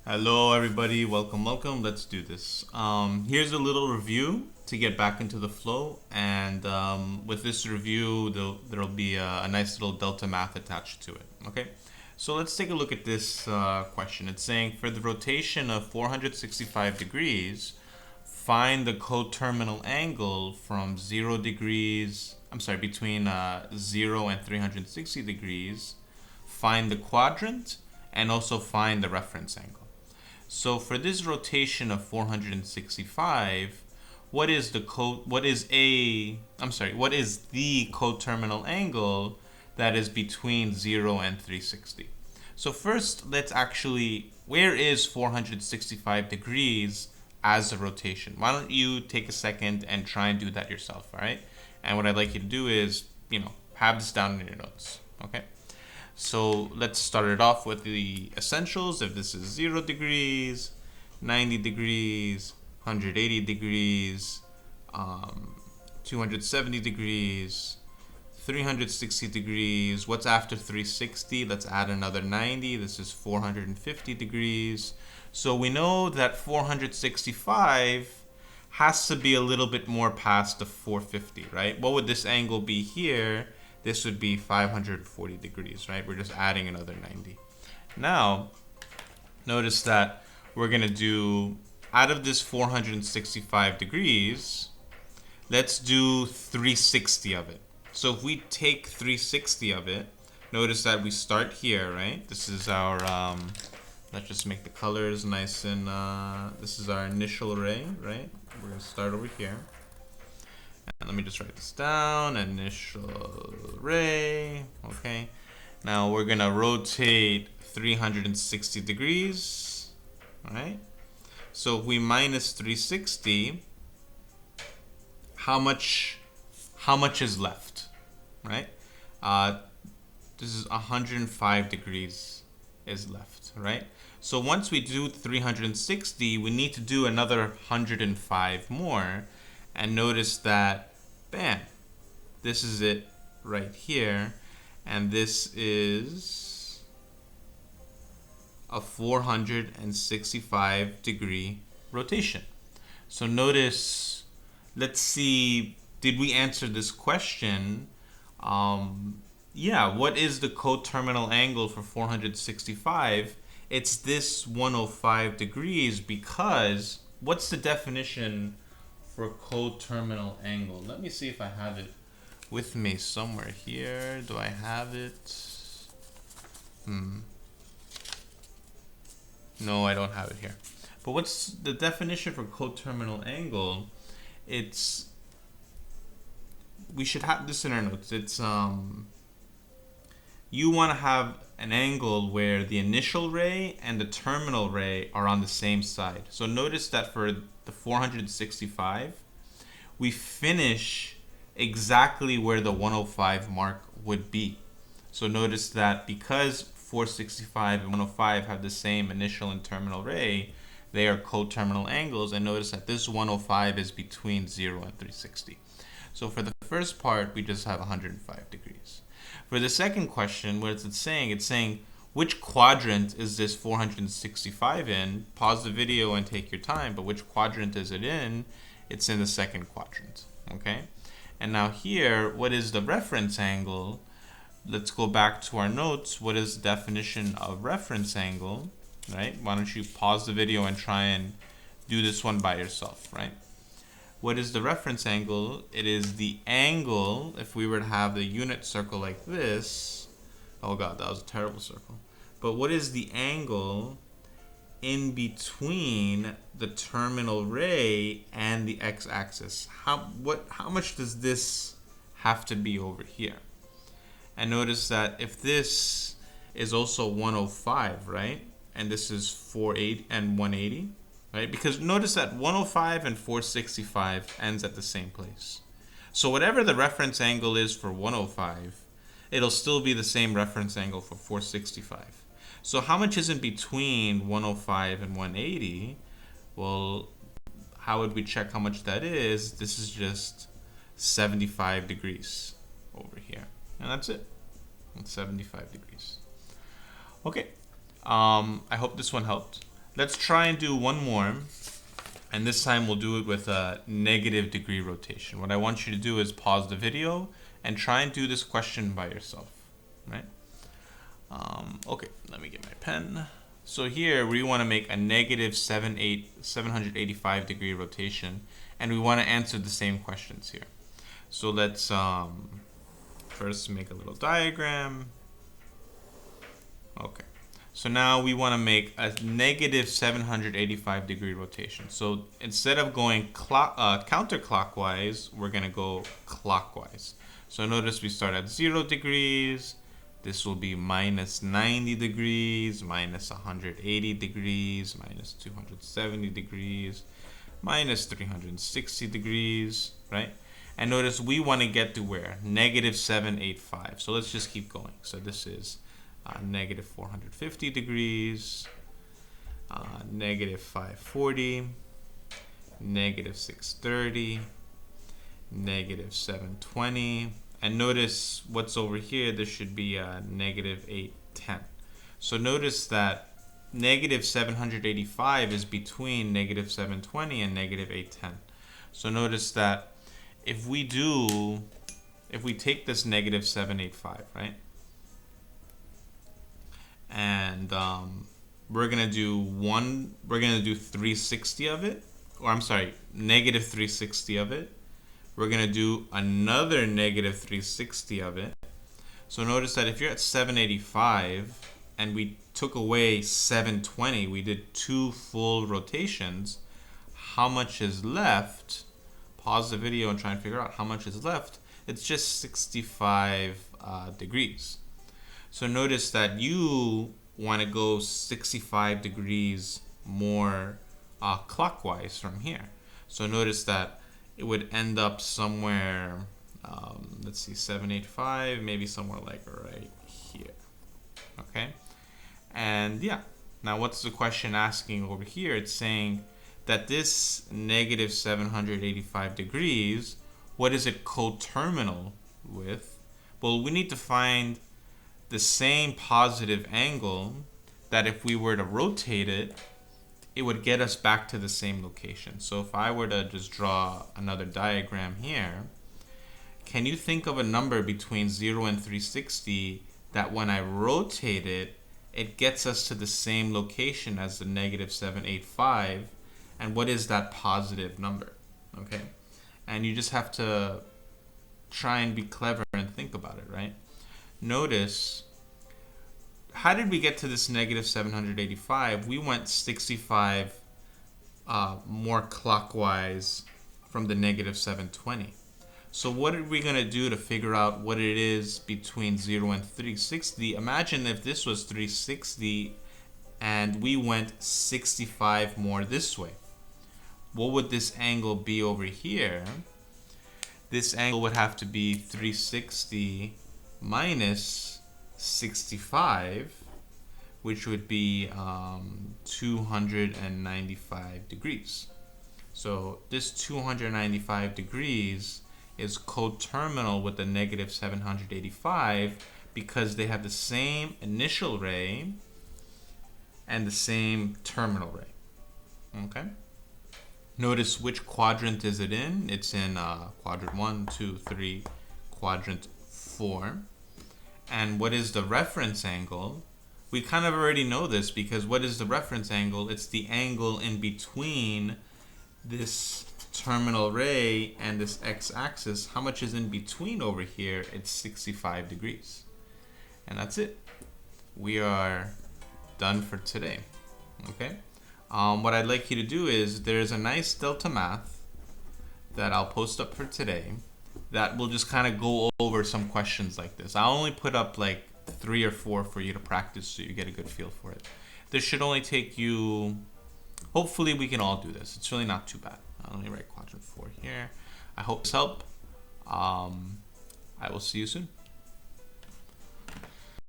Hello everybody, welcome. Let's do this. Here's a little review to get back into the flow, and with this review there'll be a nice little delta math attached to it. Okay, so let's take a look at this question. It's saying for the rotation of 465 degrees, find the coterminal angle from 0 degrees, between 0 and 360 degrees, find the quadrant, and also find the reference angle. So for this rotation of 465, what is the coterminal angle that is between 0 and 360? So first, where is 465 degrees as a rotation? Why don't you take a second and try and do that yourself, all right? And what I'd like you to do is, have this down in your notes, okay? So let's start it off with the essentials. If this is 0 degrees, 90 degrees, 180 degrees, 270 degrees, 360 degrees. What's after 360? Let's add another 90. This is 450 degrees. So we know that 465 has to be a little bit more past the 450, right? What would this angle be here? This would be 540 degrees, right? We're just adding another 90. Now, notice that we're going to do, out of this 465 degrees, let's do 360 of it. So if we take 360 of it, notice that we start here, right? This is our, let's just make the colors nice and, this is our initial ray, right? We're going to start over here. And let me just write this down, initial ray, okay. Now we're gonna rotate 360 degrees, all right? So if we minus 360, how much is left, right? This is 105 degrees is left, right? So once we do 360, we need to do another 105 more. And notice that, bam, this is it right here. And this is a 465 degree rotation. So notice, let's see, did we answer this question? Yeah, what is the coterminal angle for 465? It's this 105 degrees because what's the definition for coterminal angle? Let me see if I have it with me somewhere here. Do I have it? No, I don't have it here. But what's the definition for coterminal angle? We should have this in our notes. It's you want to have an angle where the initial ray and the terminal ray are on the same side. So notice that for the 465, we finish exactly where the 105 mark would be. So notice that because 465 and 105 have the same initial and terminal ray, they are coterminal angles, and notice that this 105 is between 0 and 360. So for the first part, we just have 105 degrees. For the second question, what is it saying? It's saying, which quadrant is this 465 in? Pause the video and take your time, but which quadrant is it in? It's in the second quadrant, okay? And now here, what is the reference angle? Let's go back to our notes. What is the definition of reference angle, right? Why don't you pause the video and try and do this one by yourself, right? What is the reference angle? It is the angle, if we were to have the unit circle like this. Oh God, that was a terrible circle. But what is the angle in between the terminal ray and the x-axis? How much does this have to be over here? And notice that if this is also 105, right? And this is 480 and 180, right? Because notice that 105 and 465 ends at the same place. So whatever the reference angle is for 105, it'll still be the same reference angle for 465. So how much is in between 105 and 180? Well, how would we check how much that is? This is just 75 degrees over here. And that's it. It's 75 degrees. Okay. I hope this one helped. Let's try and do one more. And this time we'll do it with a negative degree rotation. What I want you to do is pause the video and try and do this question by yourself, right? Okay, let me get my pen. So here we want to make a negative 785 degree rotation, and we want to answer the same questions here. So let's first make a little diagram. Okay. So now we want to make a negative 785 degree rotation. So instead of going counterclockwise, we're going to go clockwise. So notice we start at 0 degrees. This will be minus 90 degrees, minus 180 degrees, minus 270 degrees, minus 360 degrees, right? And notice we want to get to where? Negative 785. So let's just keep going. So this is negative 450 degrees, negative 540, negative 630, negative 720, and notice what's over here. There should be negative 810. So notice that negative 785 is between negative 720 and negative 810. So notice that if we take this negative 785, right? And we're gonna do 360 of it, or I'm sorry, negative 360 of it. We're gonna do another negative 360 of it. So notice that if you're at 785 and we took away 720, we did 2 full rotations, how much is left? Pause the video and try and figure out how much is left. It's just 65 degrees. So notice that you want to go 65 degrees more clockwise from here. So notice that it would end up somewhere, let's see, 785, maybe somewhere like right here. Okay? And yeah, now what's the question asking over here? It's saying that this negative 785 degrees, what is it coterminal with? Well, we need to find the same positive angle that if we were to rotate it, it would get us back to the same location. So if I were to just draw another diagram here, can you think of a number between 0 and 360 that when I rotate it, it gets us to the same location as the negative 785? And what is that positive number? Okay, and you just have to try and be clever and think about it, right? Notice, how did we get to this negative 785? We went 65 more clockwise from the negative 720. So what are we going to do to figure out what it is between 0 and 360? Imagine if this was 360 and we went 65 more this way. What would this angle be over here? This angle would have to be 360 minus 65, which would be 295 degrees. So this 295 degrees is coterminal with the negative 785 because they have the same initial ray and the same terminal ray. Okay? Notice which quadrant is it in. It's in quadrant 1, 2, 3, quadrant 4. And what is the reference angle? We kind of already know this because what is the reference angle? It's the angle in between this terminal ray and this x-axis. How much is in between over here? It's 65 degrees. And that's it. We are done for today. Okay? What I'd like you to do is there's a nice Delta Math that I'll post up for today that will just kind of go over some questions like this. I'll only put up like 3 or 4 for you to practice so you get a good feel for it. This should only take you, hopefully we can all do this. It's really not too bad. I'll only write quadrant 4 here. I hope this helped. I will see you soon.